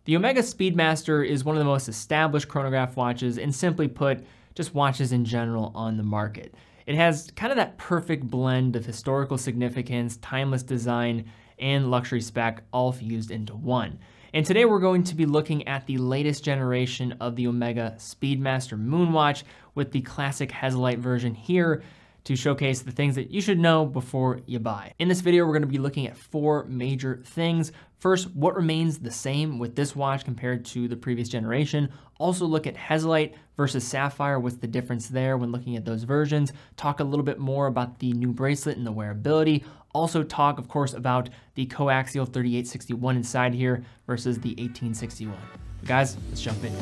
The Omega Speedmaster is one of the most established chronograph watches and, simply put, just watches in general on the market. It has kind of that perfect blend of historical significance, timeless design, and luxury spec all fused into one. And today we're going to be looking at the latest generation of the Omega Speedmaster Moonwatch with the classic Hesalite version here to showcase the things that you should know before you buy. In this video, we're going to be looking at 4 major things. First, what remains the same with this watch compared to the previous generation. Also look at Hesalite versus Sapphire, what's the difference there when looking at those versions. Talk a little bit more about the new bracelet and the wearability. Also talk, of course, about the coaxial 3861 inside here versus the 1861. But guys, let's jump in.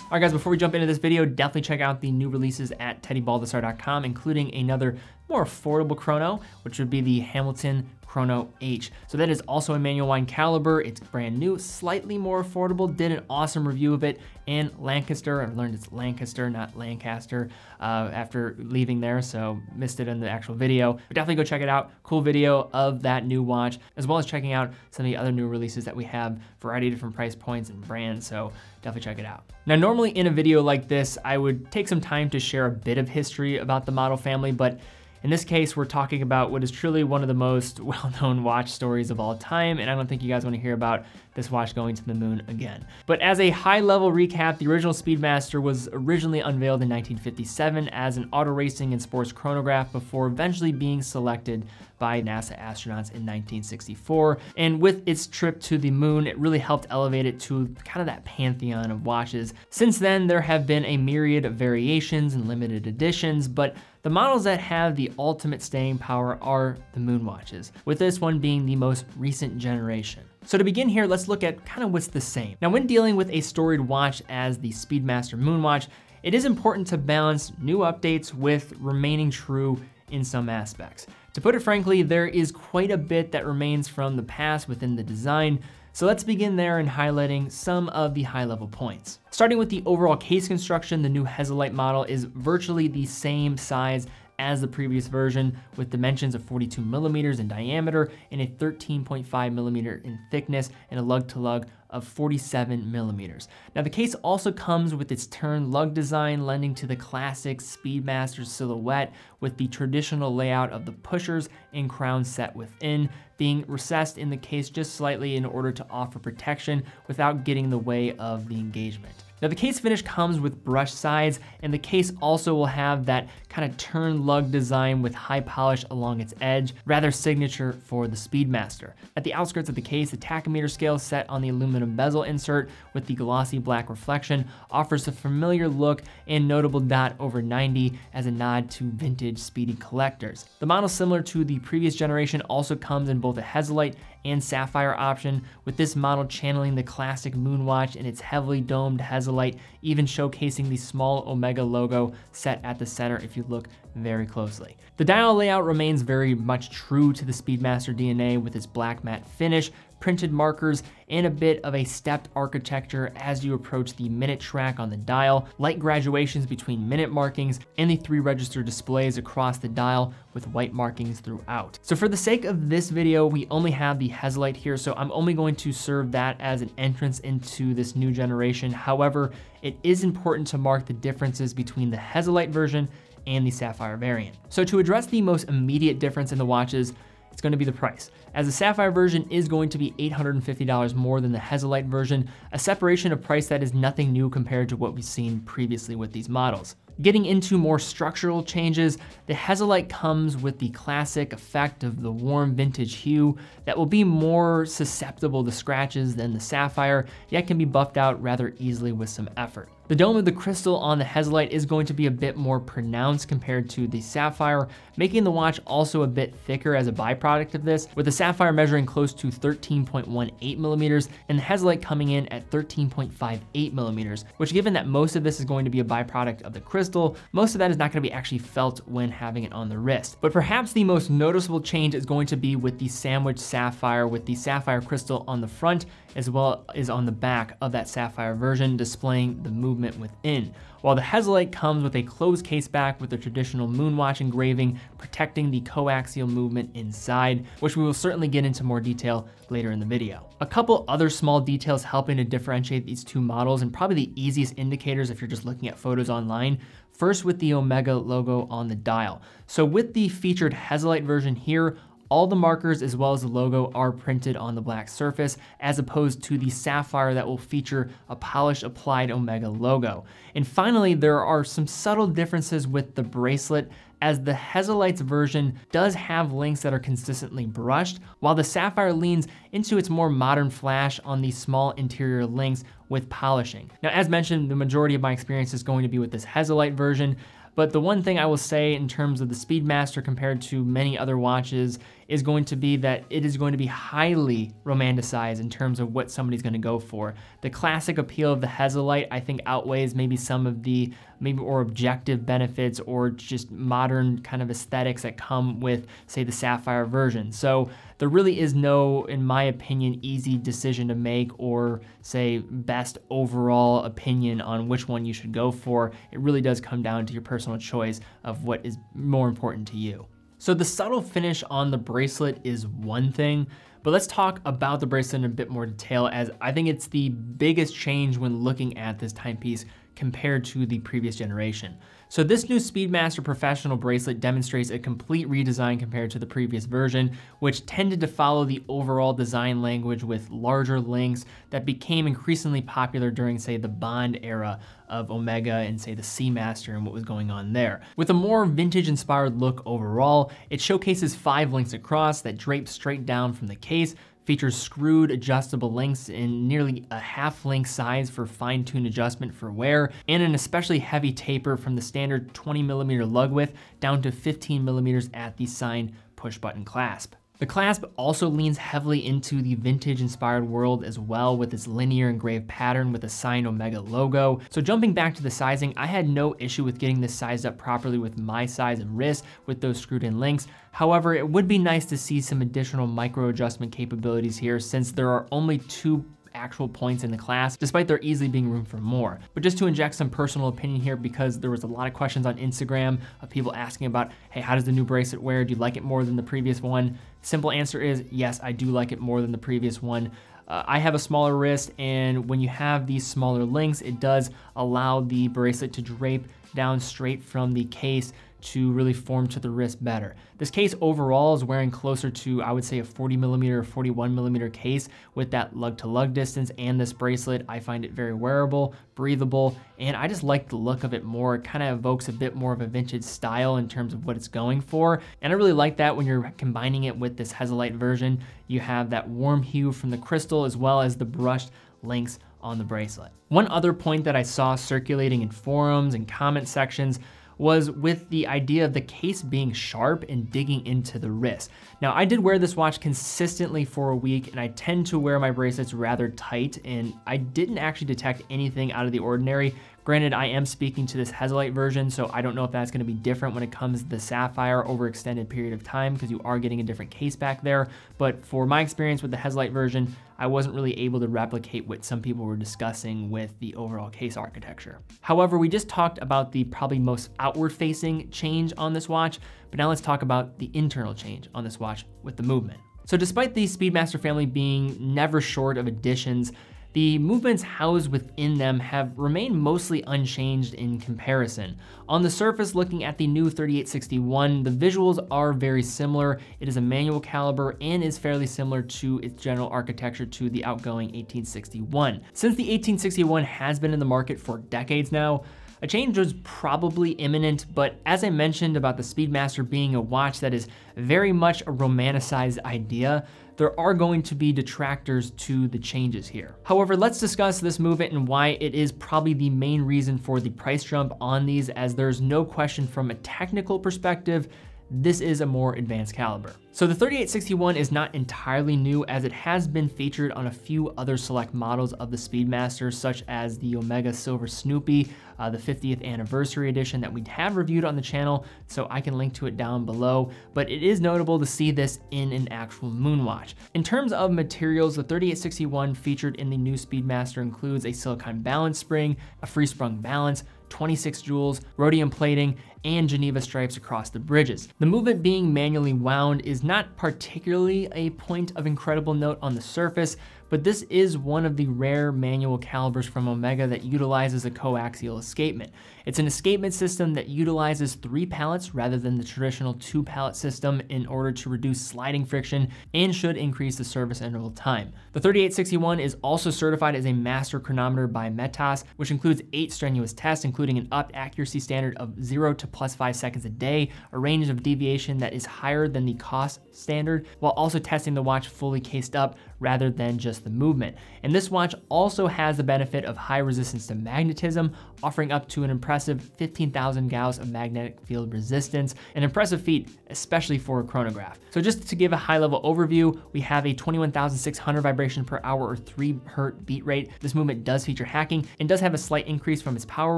All right, guys, before we jump into this video, definitely check out the new releases at teddybaldassarre.com, including another more affordable chrono, which would be the Hamilton Chrono H. So that is also a manual wind caliber. It's brand new, slightly more affordable, did an awesome review of it. And Lancaster, I learned it's Lancaster, not Lancaster, after leaving there, so missed it in the actual video. But definitely go check it out. Cool video of that new watch, as well as checking out some of the other new releases that we have, variety of different price points and brands, so definitely check it out. Now, normally in a video like this, I would take some time to share a bit of history about the model family, but in this case, we're talking about what is truly one of the most well-known watch stories of all time, and I don't think you guys want to hear about this watch going to the moon again. But as a high-level recap, the original Speedmaster was originally unveiled in 1957 as an auto racing and sports chronograph before eventually being selected by NASA astronauts in 1964. And with its trip to the moon, it really helped elevate it to kind of that pantheon of watches. Since then, there have been a myriad of variations and limited editions, but the models that have the ultimate staying power are the Moonwatches, with this one being the most recent generation. So to begin here, let's look at kind of what's the same. Now, when dealing with a storied watch as the Speedmaster Moonwatch, it is important to balance new updates with remaining true in some aspects. To put it frankly, there is quite a bit that remains from the past within the design, so let's begin there in highlighting some of the high-level points. Starting with the overall case construction, the new Hesalite model is virtually the same size as the previous version, with dimensions of 42 millimeters in diameter and a 13.5 millimeter in thickness and a lug-to-lug of 47 millimeters. Now, the case also comes with its turn lug design, lending to the classic Speedmaster silhouette, with the traditional layout of the pushers and crown set within, being recessed in the case just slightly in order to offer protection without getting in the way of the engagement. Now, the case finish comes with brushed sides, and the case also will have that kind of turn lug design with high polish along its edge, rather signature for the Speedmaster. At the outskirts of the case, the tachometer scale set on the aluminum bezel insert with the glossy black reflection offers a familiar look and notable dot over 90 as a nod to vintage speedy collectors. The model, similar to the previous generation, also comes in both a Hesalite and Sapphire option, with this model channeling the classic Moonwatch in its heavily domed Hesalite, even showcasing the small Omega logo set at the center if you look very closely. The dial layout remains very much true to the Speedmaster DNA, with its black matte finish, printed markers, and a bit of a stepped architecture as you approach the minute track on the dial, light graduations between minute markings, and the 3 register displays across the dial with white markings throughout. So for the sake of this video, we only have the Hesalite here, so I'm only going to serve that as an entrance into this new generation. However, it is important to mark the differences between the Hesalite version and the Sapphire variant. So to address the most immediate difference in the watches, it's going to be the price, as the Sapphire version is going to be $850 more than the Hesalite version, a separation of price that is nothing new compared to what we've seen previously with these models. Getting into more structural changes, the Hesalite comes with the classic effect of the warm vintage hue that will be more susceptible to scratches than the Sapphire, yet can be buffed out rather easily with some effort. The dome of the crystal on the Hesalite is going to be a bit more pronounced compared to the Sapphire, making the watch also a bit thicker as a byproduct of this, with the Sapphire measuring close to 13.18 millimeters and the Hesalite coming in at 13.58 millimeters, which, given that most of this is going to be a byproduct of the crystal, most of that is not going to be actually felt when having it on the wrist. But perhaps the most noticeable change is going to be with the sandwich Sapphire, with the Sapphire crystal on the front as well as on the back of that Sapphire version, displaying the movement within. While the Hesalite comes with a closed case back with the traditional Moonwatch engraving protecting the coaxial movement inside, which we will certainly get into more detail later in the video. A couple other small details helping to differentiate these two models, and probably the easiest indicators if you're just looking at photos online. First, with the Omega logo on the dial. So with the featured Hesalite version here, all the markers as well as the logo are printed on the black surface, as opposed to the Sapphire that will feature a polished applied Omega logo. And finally, there are some subtle differences with the bracelet, as the Hesalite's version does have links that are consistently brushed, while the Sapphire leans into its more modern flash on the small interior links with polishing. Now, as mentioned, the majority of my experience is going to be with this Hesalite version, but the one thing I will say in terms of the Speedmaster compared to many other watches is going to be that it is going to be highly romanticized in terms of what somebody's going to go for. The classic appeal of the Hesalite, I think, outweighs maybe some of the more objective benefits or just modern kind of aesthetics that come with, say, the Sapphire version. So there really is no, in my opinion, easy decision to make or, say, best overall opinion on which one you should go for. It really does come down to your personal choice of what is more important to you. So the subtle finish on the bracelet is one thing, but let's talk about the bracelet in a bit more detail, as I think it's the biggest change when looking at this timepiece compared to the previous generation. So this new Speedmaster Professional bracelet demonstrates a complete redesign compared to the previous version, which tended to follow the overall design language with larger links that became increasingly popular during, say, the Bond era of Omega and, say, the Seamaster and what was going on there. With a more vintage-inspired look overall, it showcases 5 links across that drape straight down from the case, features screwed adjustable links in nearly a half-link size for fine-tuned adjustment for wear, and an especially heavy taper from the standard 20mm lug width down to 15mm at the signed push-button clasp. The clasp also leans heavily into the vintage-inspired world as well, with its linear engraved pattern with a signed Omega logo. So jumping back to the sizing, I had no issue with getting this sized up properly with my size of wrist with those screwed-in links. However, it would be nice to see some additional micro adjustment capabilities here, since there are only 2 actual points in the clasp, despite there easily being room for more. But just to inject some personal opinion here, because there was a lot of questions on Instagram of people asking about, hey, how does the new bracelet wear? Do you like it more than the previous one? Simple answer is yes, I do like it more than the previous one. I have a smaller wrist, and when you have these smaller links, it does allow the bracelet to drape down straight from the case to really form to the wrist better. This case overall is wearing closer to, I would say, a 40mm or 41mm case with that lug-to-lug distance, and this bracelet, I find it very wearable, breathable, and I just like the look of it more. It kind of evokes a bit more of a vintage style in terms of what it's going for, and I really like that when you're combining it with this Hesalite version. You have that warm hue from the crystal as well as the brushed links on the bracelet. One other point that I saw circulating in forums and comment sections was with the idea of the case being sharp and digging into the wrist. Now, I did wear this watch consistently for a week, and I tend to wear my bracelets rather tight, and I didn't actually detect anything out of the ordinary. Granted, I am speaking to this Hesalite version, so I don't know if that's gonna be different when it comes to the Sapphire over extended period of time, because you are getting a different case back there. But for my experience with the Hesalite version, I wasn't really able to replicate what some people were discussing with the overall case architecture. However, we just talked about the probably most outward-facing change on this watch, but now let's talk about the internal change on this watch with the movement. So despite the Speedmaster family being never short of additions, the movements housed within them have remained mostly unchanged in comparison. On the surface, looking at the new 3861, the visuals are very similar. It is a manual caliber and is fairly similar to its general architecture to the outgoing 1861. Since the 1861 has been in the market for decades now, a change was probably imminent, but as I mentioned about the Speedmaster being a watch that is very much a romanticized idea, there are going to be detractors to the changes here. However, let's discuss this movement and why it is probably the main reason for the price jump on these, as there's no question from a technical perspective, this is a more advanced caliber. So the 3861 is not entirely new, as it has been featured on a few other select models of the Speedmaster, such as the Omega Silver Snoopy, the 50th anniversary edition that we have reviewed on the channel, so I can link to it down below. But it is notable to see this in an actual Moonwatch. In terms of materials, the 3861 featured in the new Speedmaster includes a silicone balance spring, a free sprung balance, 26 jewels, rhodium plating, and Geneva stripes across the bridges. The movement being manually wound is not particularly a point of incredible note on the surface, but this is one of the rare manual calibers from Omega that utilizes a coaxial escapement. It's an escapement system that utilizes 3 pallets rather than the traditional 2 pallet system in order to reduce sliding friction and should increase the service interval time. The 3861 is also certified as a master chronometer by Metas, which includes 8 strenuous tests, including an upped accuracy standard of 0 to +5 seconds a day, a range of deviation that is higher than the cost standard, while also testing the watch fully cased up rather than just the movement. And this watch also has the benefit of high resistance to magnetism, offering up to an impressive 15,000 Gauss of magnetic field resistance, an impressive feat, especially for a chronograph. So just to give a high level overview, we have a 21,600 vibration per hour or 3 Hz beat rate. This movement does feature hacking and does have a slight increase from its power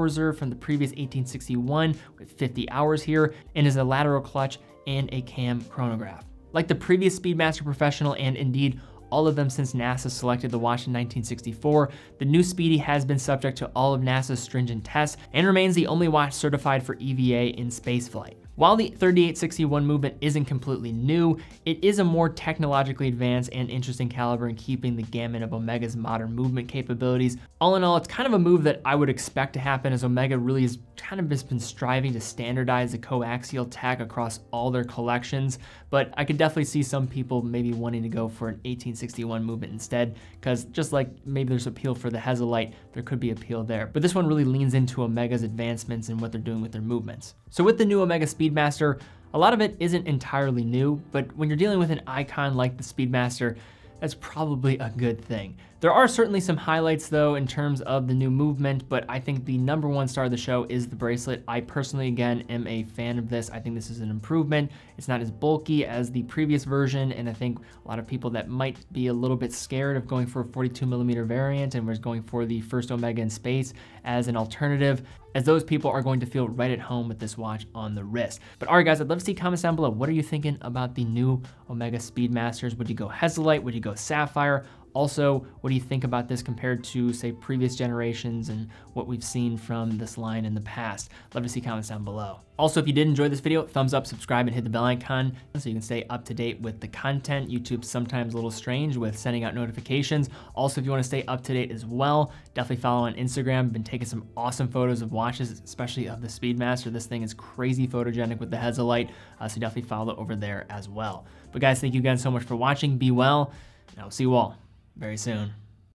reserve from the previous 1861 with 50 hours here, and is a lateral clutch and a cam chronograph. Like the previous Speedmaster Professional, and indeed all of them since NASA selected the watch in 1964, the new Speedy has been subject to all of NASA's stringent tests and remains the only watch certified for EVA in spaceflight. While the 3861 movement isn't completely new, it is a more technologically advanced and interesting caliber in keeping the gamut of Omega's modern movement capabilities. All in all, it's kind of a move that I would expect to happen, as Omega really has kind of just been striving to standardize the coaxial tech across all their collections, but I could definitely see some people maybe wanting to go for an 1861 movement instead, because just like maybe there's appeal for the Hesalite, there could be appeal there. But this one really leans into Omega's advancements and what they're doing with their movements. So with the new Omega Speedmaster, a lot of it isn't entirely new, but when you're dealing with an icon like the Speedmaster, that's probably a good thing. There are certainly some highlights though in terms of the new movement, but I think the #1 star of the show is the bracelet. I personally, again, am a fan of this. I think this is an improvement. It's not as bulky as the previous version, and I think a lot of people that might be a little bit scared of going for a 42mm variant and was going for the first Omega in space as an alternative, as those people are going to feel right at home with this watch on the wrist. But all right, guys, I'd love to see comments down below. What are you thinking about the new Omega Speedmasters? Would you go Hesalite? Would you go Sapphire? Also, what do you think about this compared to, say, previous generations and what we've seen from this line in the past? Love to see comments down below. Also, if you did enjoy this video, thumbs up, subscribe, and hit the bell icon so you can stay up to date with the content. YouTube's sometimes a little strange with sending out notifications. Also, if you want to stay up to date as well, definitely follow on Instagram. I've been taking some awesome photos of watches, especially of the Speedmaster. This thing is crazy photogenic with the Hesalite, so definitely follow over there as well. But guys, thank you again so much for watching. Be well, and I'll see you all very soon.